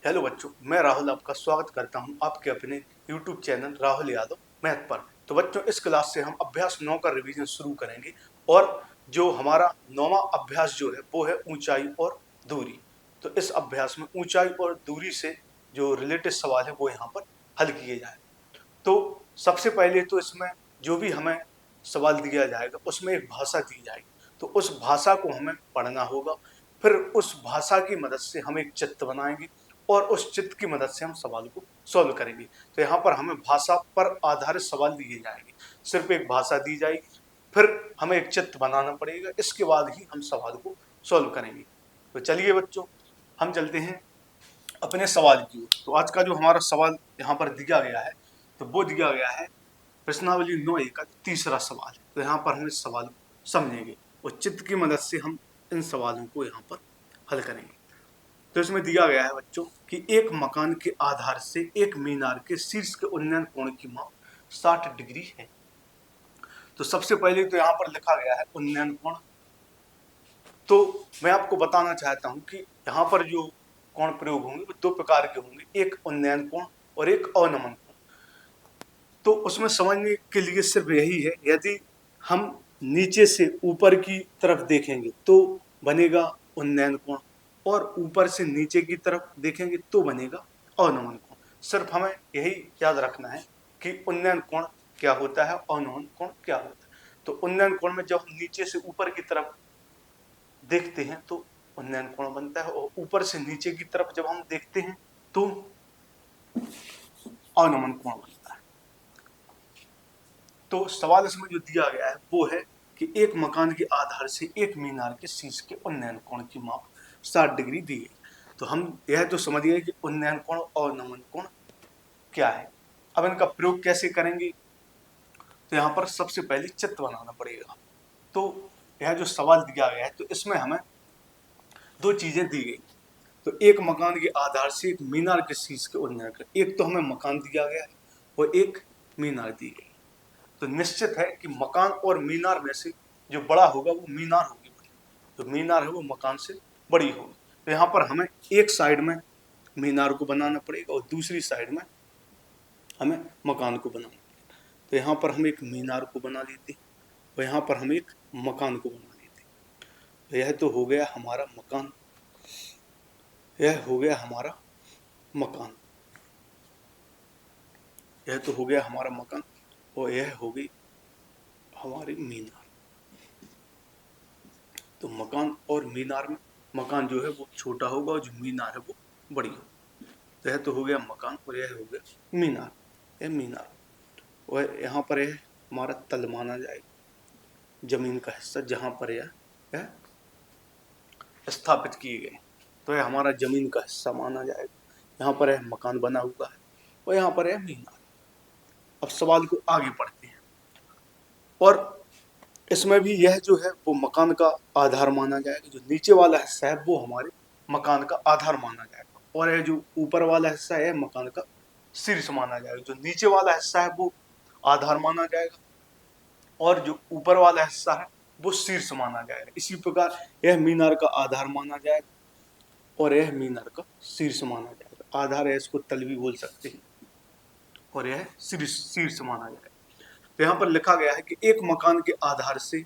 Hello बच्चों, मैं राहुल आपका स्वागत करता हूं आपके अपने YouTube channel Rahul Yadav math पर। तो बच्चों, इस क्लास से हम अभ्यास 9 का रिवीजन शुरू करेंगे और जो हमारा 9वां अभ्यास जो है वो है ऊंचाई और दूरी। तो इस अभ्यास में ऊंचाई और दूरी से जो रिलेटेड सवाल है वो यहाँ पर हल किए जाए। तो सबसे पहले तो इसमें जो भी हमें सवाल दिया जाएगा उसमें एक भाषा दी जाएगी, तो उस भाषा को हमें पढ़ना होगा। फिर उस भाषा की मदद से हम एक चित्र बनाएंगे और उस चित्र की मदद से हम सवाल को सॉल्व करेंगे। तो यहाँ पर हमें भाषा पर आधारित सवाल दिए जाएंगे, सिर्फ एक भाषा दी जाएगी, फिर हमें एक चित्र बनाना पड़ेगा, इसके बाद ही हम सवाल को सॉल्व करेंगे। तो चलिए बच्चों, हम चलते हैं अपने सवाल की ओर। तो आज का जो हमारा सवाल यहाँ पर दिया गया है तो वो दिया गया है प्रश्नावली 9A का तीसरा सवाल है। तो यहाँ पर हम इस सवाल को समझेंगे और चित्र की मदद से हम इन सवालों को यहाँ पर हल करेंगे। तो इसमें दिया गया है बच्चों कि एक मकान के आधार से एक मीनार के शीर्ष के उन्नयन कोण की माप 60 डिग्री है। तो सबसे पहले तो यहाँ पर लिखा गया है उन्नयन कोण। तो मैं आपको बताना चाहता हूँ कि यहाँ पर जो कोण प्रयोग होंगे वो दो प्रकार के होंगे, एक उन्नयन कोण और एक अवनमन कोण। तो उसमें समझने के लिए सिर्फ यही है, यदि हम नीचे से ऊपर की तरफ देखेंगे तो बनेगा उन्नयन कोण और ऊपर से नीचे की तरफ देखेंगे तो बनेगा अवनमन कोण। सिर्फ हमें यही याद रखना है कि उन्नयन कोण क्या होता है, अवनमन कोण क्या होता है। तो उन्नयन कोण में जब हम नीचे से ऊपर की तरफ देखते हैं तो उन्नयन कोण बनता है और ऊपर से नीचे की तरफ जब हम देखते हैं तो अवनमन कोण बनता है। तो सवाल इसमें जो दिया गया है वो है कि एक मकान के आधार से एक मीनार के शीर्ष के उन्नयन कोण की माप 60 डिग्री दी गई। तो हम यह तो समझिए कि उन्नयन कोण और नमन कोण क्या है। अब इनका प्रयोग कैसे करेंगे, तो यहाँ पर सबसे पहले चित्र बनाना पड़ेगा। तो यह जो सवाल दिया गया है तो इसमें हमें दो चीजें दी गई। तो एक मकान के आधार से एक मीनार के शीर्ष के उन्नयन कर, एक तो हमें मकान दिया गया है और एक मीनार दी गई। तो निश्चित है कि मकान और मीनार में से जो बड़ा होगा वो मीनार होगी बड़ी, तो मीनार है वो मकान से बड़ी होगी। तो यहाँ पर हमें एक साइड में मीनार को बनाना पड़ेगा और दूसरी साइड में हमें मकान को बनाना पड़ेगा। तो यहाँ पर हम एक मीनार को बना लेते हैं और यहाँ पर हम एक मकान को बना लेते हैं। तो यह तो हो गया हमारा मकान, यह हो गया हमारा मकान, यह तो हो गया हमारा मकान और यह हो गई हमारी मीनार। तो मकान और मीनार में मकान जो है वो छोटा होगा और जो मीनार है वो बड़ी होगी। तो यह तो हो गया मकान और यह हो गया मीनार, यह मीनार। और यहाँ पर यह हमारा तल माना जाएगा, जमीन का हिस्सा जहाँ पर यह स्थापित किए गए, तो यह हमारा जमीन का हिस्सा माना जाएगा। यहाँ पर यह मकान बना हुआ है और यहाँ पर यह मीनार। अब सवाल को आगे पढ़ते हैं और इसमें भी यह जो है वो मकान का आधार माना जाएगा। जो नीचे वाला हिस्सा है वो हमारे मकान का आधार माना जाएगा और यह जो ऊपर वाला हिस्सा है मकान का शीर्ष माना जाएगा। जो नीचे वाला हिस्सा है वो आधार माना जाएगा और जो ऊपर वाला हिस्सा है वो शीर्ष माना जाएगा। इसी प्रकार यह मीनार का आधार माना जाएगा और यह मीनार का शीर्ष माना जाएगा। आधार है, इसको तल भी बोल सकते हैं, और यह शीर्ष माना जाएगा। तो यहाँ पर लिखा गया है कि एक मकान के आधार से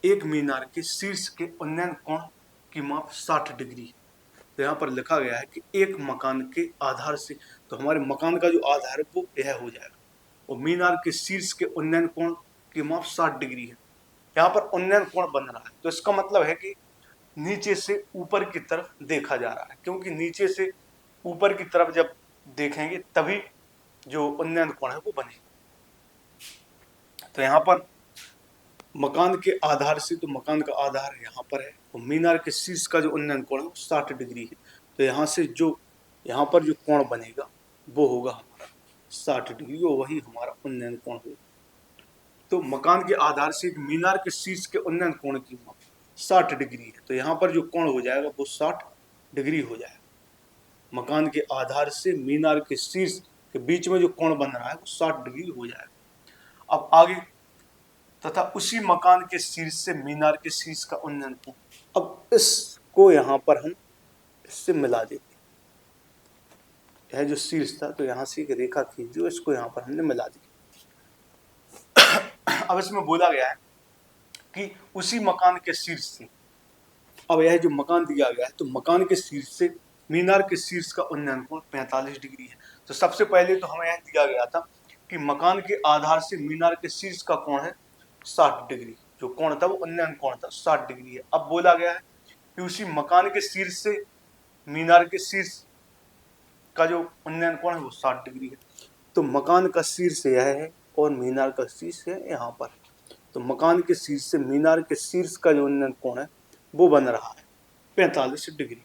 एक मीनार के शीर्ष के उन्नयन कोण की माप 60 डिग्री है। तो यहाँ पर लिखा गया है कि एक मकान के आधार से, तो हमारे मकान का जो आधार है वो यह हो जाएगा और मीनार के शीर्ष के उन्नयन कोण की माप 60 डिग्री है। यहाँ पर उन्नयन कोण बन रहा है तो इसका मतलब है कि नीचे से ऊपर की तरफ देखा जा रहा है, क्योंकि नीचे से ऊपर की तरफ जब देखेंगे तभी जो उन्नयन कोण है वो बनेगा। तो यहाँ पर मकान के आधार से, तो मकान का आधार यहाँ पर है और मीनार के शीर्ष का जो उन्नयन कोण है वो 60 डिग्री है। तो यहाँ से जो यहाँ पर जो कोण बनेगा वो होगा हमारा 60 डिग्री और वही हमारा उन्नयन कोण होगा। तो मकान के आधार से मीनार के शीर्ष के उन्नयन कोण की माप 60 डिग्री है। तो यहाँ पर जो कोण हो जाएगा वो 60 डिग्री हो जाएगा। मकान के आधार से मीनार के शीर्ष के बीच में जो कोण बन रहा है वो 60 डिग्री हो जाएगा। अब आगे, तथा उसी मकान के शीर्ष से मीनार के शीर्ष का उन्नयन कोण। अब इसको यहाँ पर हम इससे मिला देते हैं। यह जो शीर्ष था, तो यहाँ से एक रेखा खींच दी, इसको यहाँ पर हमने मिला दी। अब इसमें बोला गया है कि उसी मकान के शीर्ष से, अब यह जो मकान दिया गया है, तो मकान के शीर्ष से मीनार के शीर्ष का उन्नयन कोण 45 डिग्री है। तो सबसे पहले तो हमें यह दिया गया था कि मकान के आधार से मीनार के शीर्ष का कोण है 60 डिग्री, जो कोण था वो उन्नयन कोण था 60 डिग्री है। अब बोला गया है कि उसी मकान के शीर्ष से मीनार के शीर्ष का जो उन्नयन कोण है वो 60 डिग्री है। तो मकान का शीर्ष यह है और मीनार का शीर्ष है यहाँ पर। तो मकान के शीर्ष से मीनार के शीर्ष का जो उन्नयन कोण है वो बन रहा है 45 डिग्री।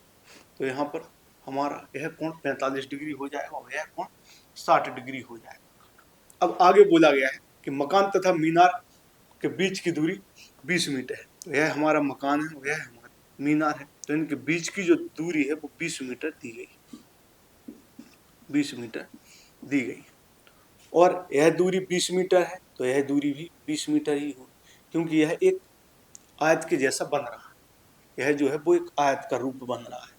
तो यहाँ पर हमारा यह कोण 45 डिग्री हो जाएगा और यह कोण 60 डिग्री हो जाएगा। अब आगे बोला गया है कि मकान तथा मीनार के बीच की दूरी 20 मीटर है। तो यह हमारा मकान है और यह हमारा मीनार है, तो इनके बीच की जो दूरी है वो 20 मीटर दी गई, 20 मीटर दी गई। और यह दूरी 20 मीटर है, तो यह दूरी भी 20 मीटर ही हो, क्योंकि यह एक आयत के जैसा बन रहा है। यह जो है वो एक आयत का रूप बन रहा है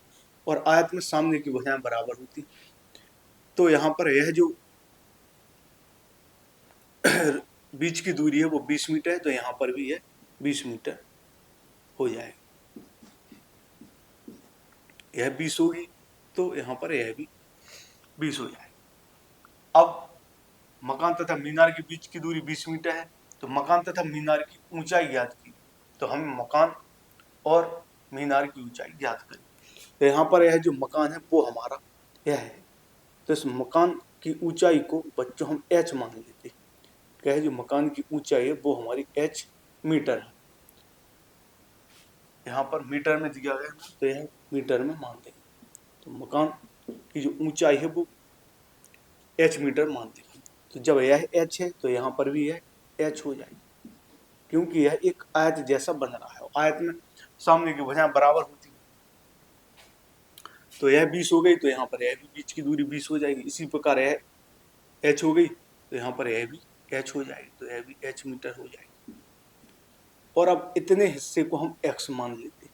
और आयत में सामने की भुजाएं बराबर होती। तो यहाँ पर यह जो बीच की दूरी है वो 20 मीटर है, तो यहाँ पर भी यह 20 मीटर हो जाएगा। यह 20 होगी, तो यहाँ पर यह भी 20 हो जाएगा। अब मकान तथा मीनार के बीच की दूरी 20 मीटर है, तो मकान तथा मीनार की ऊंचाई ज्ञात की, तो हम मकान और मीनार की ऊंचाई ज्ञात करें। तो यहाँ पर यह जो मकान है वो हमारा यह है, तो इस मकान की ऊंचाई को बच्चों हम h मान लेते हैं। क्या है, जो मकान की ऊंचाई है वो हमारी h मीटर है। यहाँ पर मीटर में दिया गया है, तो यह मीटर में मान देंगे। तो मकान की जो ऊंचाई है वो h मीटर मान देंगे। तो जब यह h है तो यहाँ पर भी यह h हो जाएगी, क्योंकि यह एक आयत जैसा बन रहा है। आयत में सामने की भुजाएं बराबर होती है। तो यह 20 हो गई, तो यहाँ पर यह भी बीच की दूरी 20 हो जाएगी। इसी प्रकार यह h हो गई, तो यहाँ पर यह भी h हो जाएगी, तो यह भी h मीटर हो जाएगी। और अब इतने हिस्से को हम x मान लेते हैं।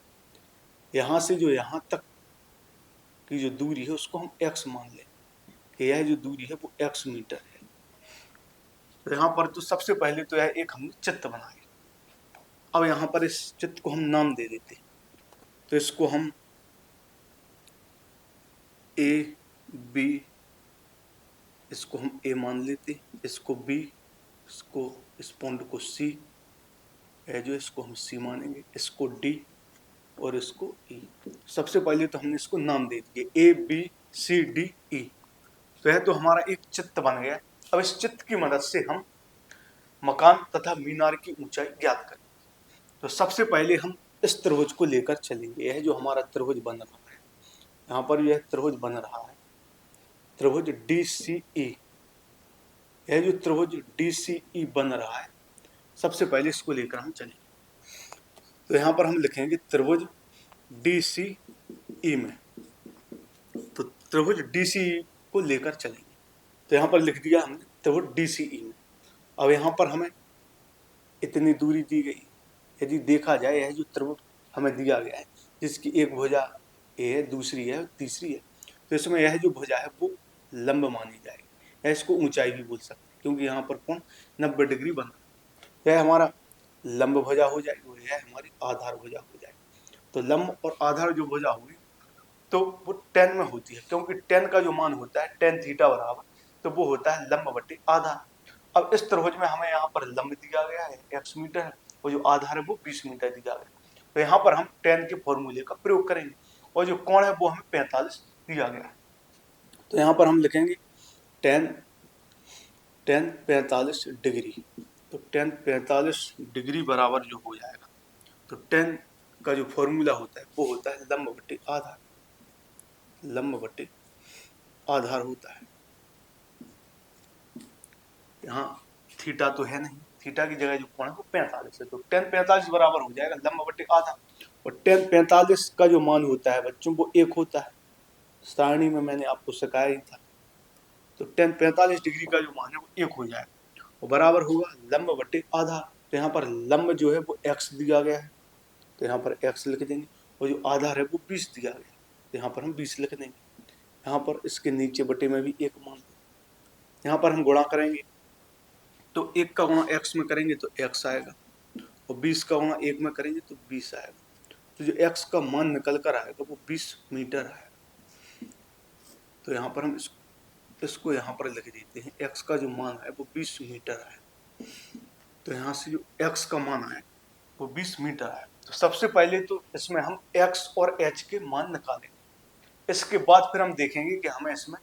यहाँ से जो यहाँ तक की जो दूरी है उसको हम x मान लें कि यह जो दूरी है वो x मीटर है। तो यहाँ पर तो सबसे पहले तो यह एक हमने चित्र बनाया। अब यहाँ पर इस चित्र को हम नाम दे देते हैं। तो इसको हम A B, इसको हम A मान लेते, इसको B, इसको इस पॉइंट को C है जो इसको हम C मानेंगे, इसको D और इसको E। सबसे पहले तो हमने इसको नाम दे दिए A B C D E। तो यह तो हमारा एक चित्र बन गया। अब इस चित्र की मदद से हम मकान तथा मीनार की ऊंचाई ज्ञात करें। तो सबसे पहले हम इस त्रिभुज को लेकर चलेंगे। यह जो हमारा त्रिभुज बन रहा है, यहाँ पर यह त्रिभुज बन रहा है, त्रिभुज DCE। यह जो त्रिभुज DCE बन रहा है, सबसे पहले इसको लेकर हम चलेंगे। तो यहाँ पर हम लिखेंगे त्रिभुज DCE में, तो त्रिभुज DCE को लेकर चलेंगे। तो यहाँ पर लिख दिया हमने त्रिभुज DCE में। अब यहाँ पर हमें इतनी दूरी दी गई। यदि देखा जाए, यह जो त्रिभुज हमें दिया गया है जिसकी एक भुजा A है, दूसरी है, तीसरी है, तो इसमें यह जो भुजा है वो लंब मानी जाएगी, या इसको ऊंचाई भी बोल सकते हैं, क्योंकि यहाँ पर कोण 90 डिग्री बन रहा है। यह हमारा लंब भुजा हो जाएगी और यह हमारी आधार भुजा हो जाएगी। तो लंब और आधार जो भुजा होगी तो वो tan में होती है, क्योंकि tan का जो मान होता है tan थीटा बराबर, तो वो होता है लंब बटे आधार। अब इस त्रिभुज में हमें यहाँ पर लंब दिया गया है x मीटर है और जो आधार है वो 20 मीटर दिया गया है। तो यहाँ पर हम tan के फॉर्मूले का प्रयोग करेंगे और जो कोण है वो हमें 45 दिया गया है। तो यहाँ पर हम लिखेंगे tan 45 डिग्री। तो tan 45 डिग्री बराबर जो हो जाएगा, तो tan का जो फॉर्मूला होता है वो होता है लंब बटे आधार, लंब बटे आधार होता है। यहाँ थीटा तो है नहीं, थीटा की जगह जो कोण है वो 45 है, तो tan 45 बराबर हो जाएगा लंब बटे आधार। और tan 45 का जो मान होता है बच्चों वो 1 होता है, सारणी में मैंने आपको सिखाया ही था। तो tan 45 डिग्री का जो मान है वो 1 हो जाएगा और बराबर होगा लंब बटे आधार। तो यहाँ पर लंब जो है वो x दिया गया है, तो यहाँ पर x लिख देंगे और जो आधार है वो 20 दिया गया है, तो यहाँ पर हम 20 लिख देंगे। यहाँ पर इसके नीचे बटे में भी 1 मान लो। यहाँ पर हम गुणा करेंगे तो 1 का गुणा x में करेंगे तो x आएगा और 20 का गुणा 1 में करेंगे तो 20 आएगा। तो जो x का मान निकल कर आएगा वो 20 मीटर आएगा। तो यहाँ पर हम इसको यहाँ पर लिख देते हैं, x का जो मान है वो 20 मीटर है। तो यहाँ से जो x का मान है वो 20 मीटर है। तो सबसे पहले तो इसमें हम x और h के मान निकालेंगे। इसके बाद फिर हम देखेंगे कि हमें इसमें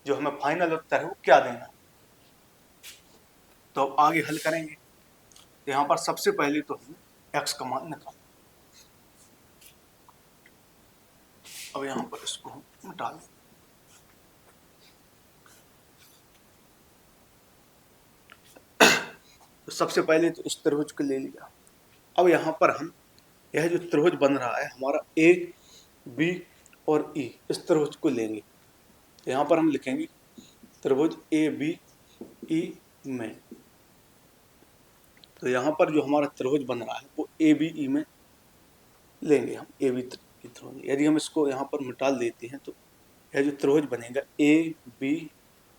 जो हमें फाइनल उत्तर है वो क्या देना है। तो अब आगे हल करेंगे। तो यहाँ पर सबसे पहले तो हम x का मान निकालें। अब यहाँ पर इसको हम मिटा लें। तो सबसे पहले तो इस त्रिभुज को ले लिया। अब यहाँ पर हम यह जो त्रिभुज बन रहा है हमारा ए बी और ई, इस त्रिभुज को लेंगे। तो यहाँ पर हम लिखेंगे त्रिभुज ए बी ई में। तो यहाँ पर जो हमारा त्रिभुज बन रहा है वो ए बी ई में लेंगे हम, ए बी त्रिभुज। यदि हम इसको यहाँ पर मिटा देते हैं तो यह जो त्रिभुज बनेगा ए बी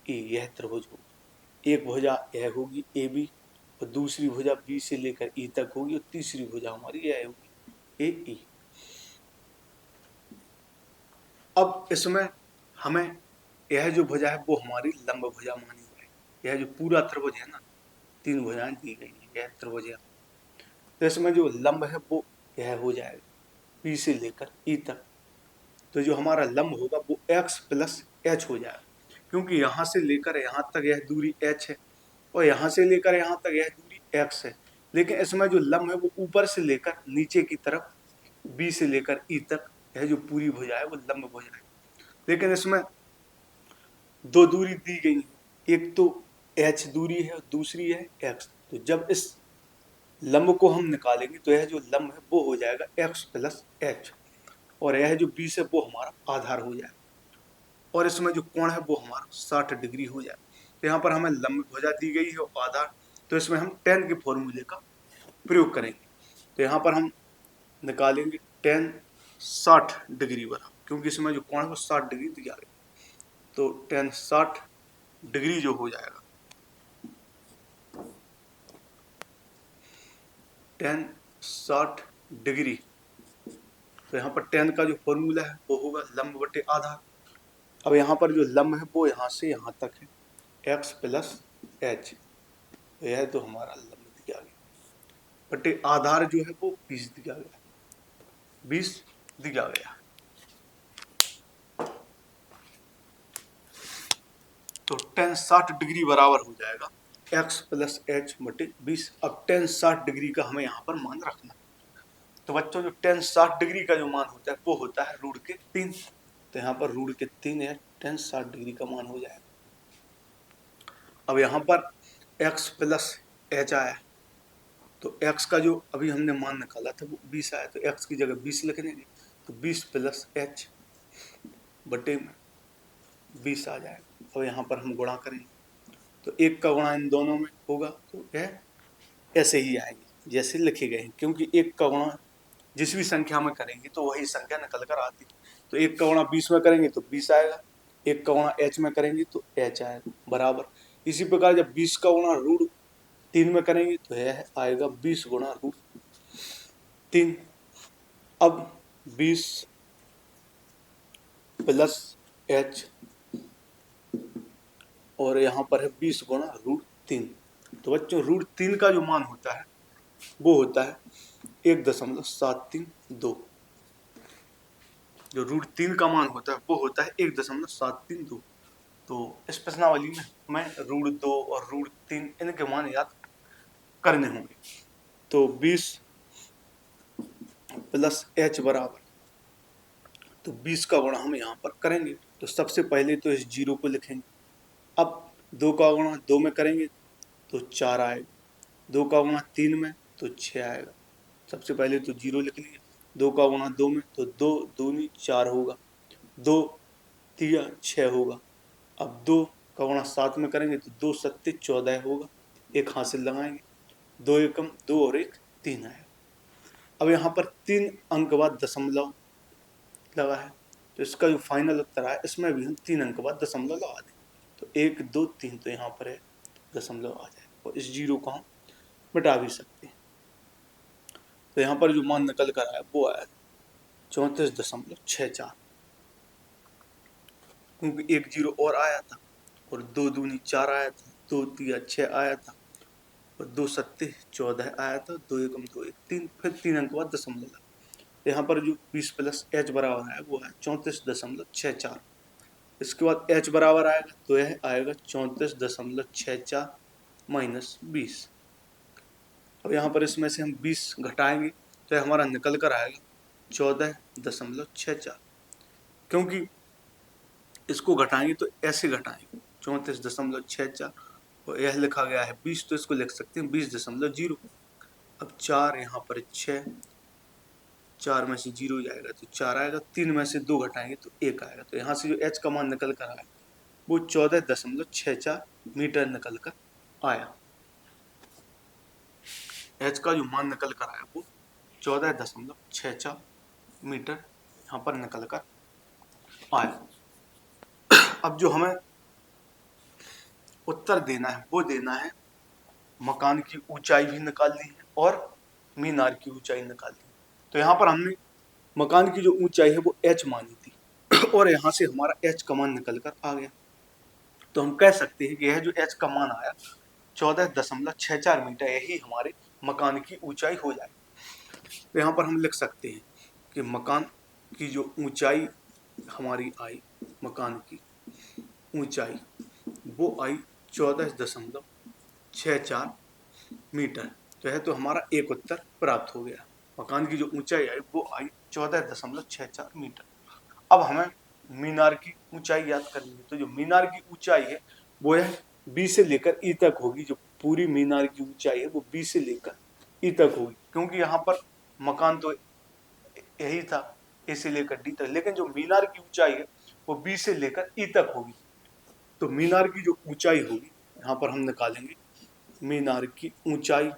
ई, यह त्रिभुज होगा। एक भुजा यह होगी ए बी और दूसरी भुजा बी से लेकर ई तक होगी और तीसरी भुजा हमारी यह होगी ए ई। अब इसमें हमें यह जो भुजा है वो हमारी लंब भुजा मानी जाएगी। यह जो पूरा त्रिभुज है ना, 3 भुजाएं दी गई हैं, यह त्रिभुज है। तो इसमें जो लंब है वो यह हो जाएगा बी से लेकर ई तक। तो जो हमारा लंब होगा वो x प्लस h हो जाएगा, क्योंकि यहाँ से लेकर यहाँ तक यह दूरी h है और यहाँ से लेकर यहाँ तक यह दूरी x है। लेकिन इसमें जो लंब है वो ऊपर से लेकर नीचे की तरफ b से लेकर e तक, यह जो पूरी भुजा है वो लंब भुजा है। लेकिन इसमें 2 दूरी दी गई है, एक तो h दूरी है और दूसरी है x। तो जब इस लंब को हम निकालेंगे तो यह जो लंब है वो हो जाएगा x प्लस h और यह जो 20 है वो हमारा आधार हो जाएगा और इसमें जो कोण है वो हमारा 60 डिग्री हो जाएगा। तो यहाँ पर हमें लंब भुजा दी गई है और आधार, तो इसमें हम tan के फॉर्मूले का प्रयोग करेंगे। तो यहाँ पर हम निकालेंगे tan 60 डिग्री बराबर, क्योंकि इसमें जो कोण है वो 60 डिग्री दिया गया। तो tan 60 डिग्री जो हो जाएगा, tan 60 डिग्री, तो यहाँ पर tan का जो फॉर्मूला है वो होगा लंब बटे आधार। अब यहाँ पर जो लंब है वो यहाँ से यहाँ तक है x प्लस h, यह तो हमारा लंब दिया गया बटे आधार जो है वो 20 दिया गया, 20 दिया गया। तो tan 60 डिग्री बराबर हो जाएगा x प्लस h बटे 20। अब tan 60 डिग्री का हमें यहाँ पर मान रखना है। तो बच्चों जो tan 60 डिग्री का जो मान होता है वो होता है रूट के 3। तो यहाँ पर रूट के 3 है, tan 60 डिग्री का मान हो जाएगा। अब यहाँ पर x प्लस h आया, तो x का जो अभी हमने मान निकाला था वो 20 आया, तो x की जगह 20 लिख देंगे। तो 20 प्लस h बटे में 20 आ जाएगा। अब यहाँ पर हम गुणा करेंगे तो 1 का गुणा इन दोनों में होगा तो यह ऐसे ही आएंगे जैसे लिखे गए हैं, क्योंकि 1 का गुणा जिस भी संख्या में करेंगे तो वही संख्या निकल कर आती। तो 1 का गुणा 20 में करेंगे तो 20 आएगा, 1 का गुणा h में करेंगे तो h आएगा बराबर। इसी प्रकार जब 20 का गुणा रूट 3 में करेंगे तो यह आएगा 20 गुणा रूट 3। अब 20 प्लस h और यहाँ पर है 20 गुणा रूट 3। तो बच्चों रूट 3 का जो मान होता है वो होता है 1.732। जो रूट 3 का मान होता है वो होता है 1.732। तो इस प्रश्नावली में हमें रूट 2 और रूट 3 इनके मान याद करने होंगे। तो 20 प्लस h बराबर, तो 20 का गुणा हम यहाँ पर करेंगे। तो सबसे पहले तो इस 0 को लिखेंगे। अब 2 का गुणा 2 में करेंगे तो 4 आएगा, 2 का गुणा 3 में तो 6 आएगा। सबसे पहले तो 0 लिख लिया, 2 का गुणा 2 में तो 2 दूनी 4 होगा, 2 तिया 6 होगा। अब 2 का गुणा 7 में करेंगे तो 2 सत्ते 14 होगा, एक हासिल लगाएंगे, 2 एकम 2 और 1 3 आएगा। अब यहाँ पर 3 अंक बाद दशमलव लगा है तो इसका जो फाइनल उत्तर आया इसमें भी हम 3 अंक बाद दशमलव लगा दें, तो 1 2 3 तो यहाँ पर है दशमलव आ जाए, और इस जीरो को हम मिटा भी सकते हैं। तो यहाँ पर जो मान निकल कर आया वो आया 34.64, क्योंकि एक जीरो और आया था और 2 दूनी 4 आया था, 2 तिया 6 आया था और 2 सत्ते 14 आया था, 2 एकम 2 1 3, फिर 3 अंक बाद दशमलव लगा। तो यहाँ पर जो 20 प्लस h बराबर आया वो है 34.64। इसके बाद h बराबर आएगा तो यह आएगा 34.64 माइनस 20। अब यहाँ पर इसमें से हम 20 घटाएंगे तो हमारा निकल कर आएगा 14.64, क्योंकि इसको घटाएंगे तो ऐसे घटाएंगे 34.64 और यह लिखा गया है 20, तो इसको लिख सकते हैं 20.0। अब 4 यहाँ पर 6, 4 में से 0 जाएगा तो 4 आएगा, 3 में से 2 घटाएंगे तो 1 आएगा। तो यहाँ से जो h का मान निकल कर आया वो 14.64 मीटर निकल कर आया। h का जो मान निकल कर आया वो 14.64 मीटर यहाँ पर निकल कर आया। अब जो हमें उत्तर देना है वो देना है मकान की ऊंचाई भी निकालनी है और मीनार की ऊंचाई निकालनी है। तो यहाँ पर हमने मकान की जो ऊंचाई है वो h मानी थी और यहाँ से हमारा h का मान निकल कर आ गया। तो हम कह सकते हैं कि यह जो h का मान आया 14.64 मीटर, यही हमारे मकान की ऊंचाई हो जाए। तो यहाँ पर हम लिख सकते हैं कि मकान की जो ऊंचाई हमारी आई, मकान की ऊंचाई वो आई 14.64 मीटर। तो यह तो हमारा एक उत्तर प्राप्त हो गया। मकान की जो ऊंचाई आई वो आई 14.64 मीटर। अब हमें मीनार की ऊंचाई याद करनी है। तो जो मीनार की ऊंचाई है वो है बी से लेकर ई तक होगी। जो पूरी मीनार की ऊंचाई है वो बी से लेकर ई तक होगी, क्योंकि यहाँ पर मकान तो यही था ए से लेकर डी तक, लेकिन जो मीनार की ऊंचाई है वो बी से लेकर ई तक होगी। तो मीनार की जो ऊंचाई होगी यहाँ पर हम निकालेंगे मीनार की ऊंचाई।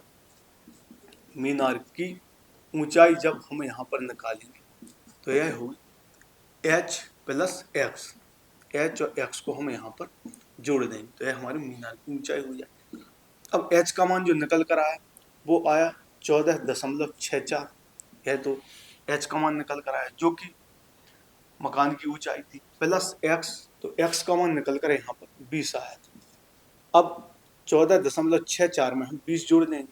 मीनार की ऊंचाई जब हम यहाँ पर निकालेंगे तो यह होगी h प्लस एक्स। h और x को हम यहाँ पर जोड़ देंगे तो यह हमारी मीनार की ऊंचाई हो जाएगी। अब h का मान जो निकल कर आया वो आया 14.64। यह तो h का मान निकल कर आया जो कि मकान की ऊंचाई थी, प्लस x, तो x का मान निकल कर यहाँ पर 20 आया था। अब 14.64 में हम 20 जोड़ देंगे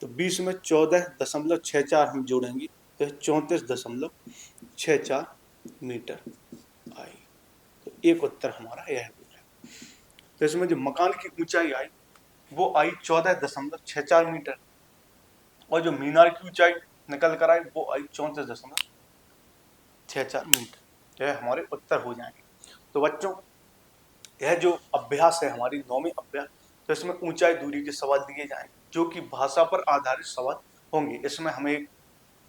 तो 20 में 14.64 हम जोड़ेंगे तो 34.64 मीटर आई। तो एक उत्तर हमारा यह हो जाए। तो इसमें जो मकान की ऊंचाई आई वो आई 14.64 मीटर और जो मीनार की ऊंचाई निकल कर आई वो आई 34.64 मीटर। यह हमारे उत्तर हो जाएंगे। तो बच्चों यह जो अभ्यास है हमारी 9वीं अभ्यास, तो इसमें ऊंचाई दूरी के सवाल दिए जाएंगे जो कि भाषा पर आधारित सवाल होंगे। इसमें हमें एक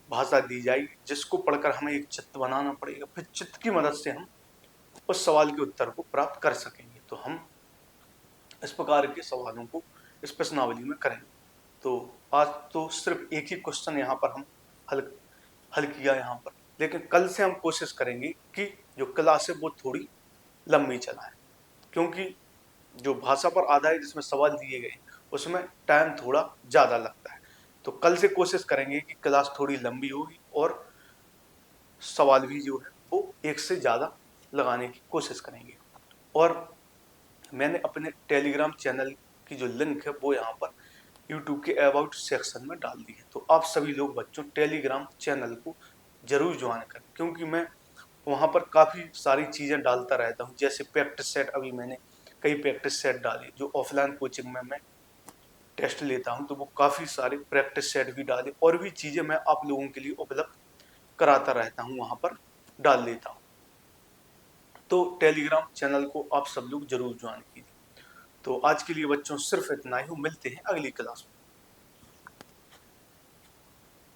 भाषा दी जाएगी जिसको पढ़कर हमें एक चित्र बनाना पड़ेगा, फिर चित्र की मदद से हम उस सवाल के उत्तर को प्राप्त कर सकेंगे। तो हम इस प्रकार के सवालों को इस प्रश्नावली में करेंगे। तो आज तो सिर्फ एक ही क्वेश्चन यहाँ पर हम हल किया यहाँ पर, लेकिन कल से हम कोशिश करेंगे कि जो क्लास है वो थोड़ी लंबी चलाएं, क्योंकि जो भाषा पर आधारित जिसमें सवाल दिए गए उसमें टाइम थोड़ा ज़्यादा लगता है। तो कल से कोशिश करेंगे कि क्लास थोड़ी लंबी होगी और सवाल भी जो है वो एक से ज़्यादा लगाने की कोशिश करेंगे। और मैंने अपने टेलीग्राम चैनल की जो लिंक है वो यहाँ पर यूट्यूब के अबाउट सेक्शन में डाल दी है। तो आप सभी लोग बच्चों टेलीग्राम चैनल को जरूर ज्वाइन करें, क्योंकि मैं वहाँ पर काफ़ी सारी चीज़ें डालता रहता हूँ। जैसे प्रैक्टिस सेट, अभी मैंने कई प्रैक्टिस सेट डाले जो ऑफलाइन कोचिंग में मैं टेस्ट लेता हूँ, तो वो काफ़ी सारे प्रैक्टिस सेट भी डाले और भी चीज़ें मैं आप लोगों के लिए उपलब्ध कराता रहता हूँ, वहाँ पर डाल देता हूँ। तो टेलीग्राम चैनल को आप सब लोग जरूर ज्वाइन कीजिए। तो आज के लिए बच्चों सिर्फ इतना ही, मिलते हैं अगली क्लास में।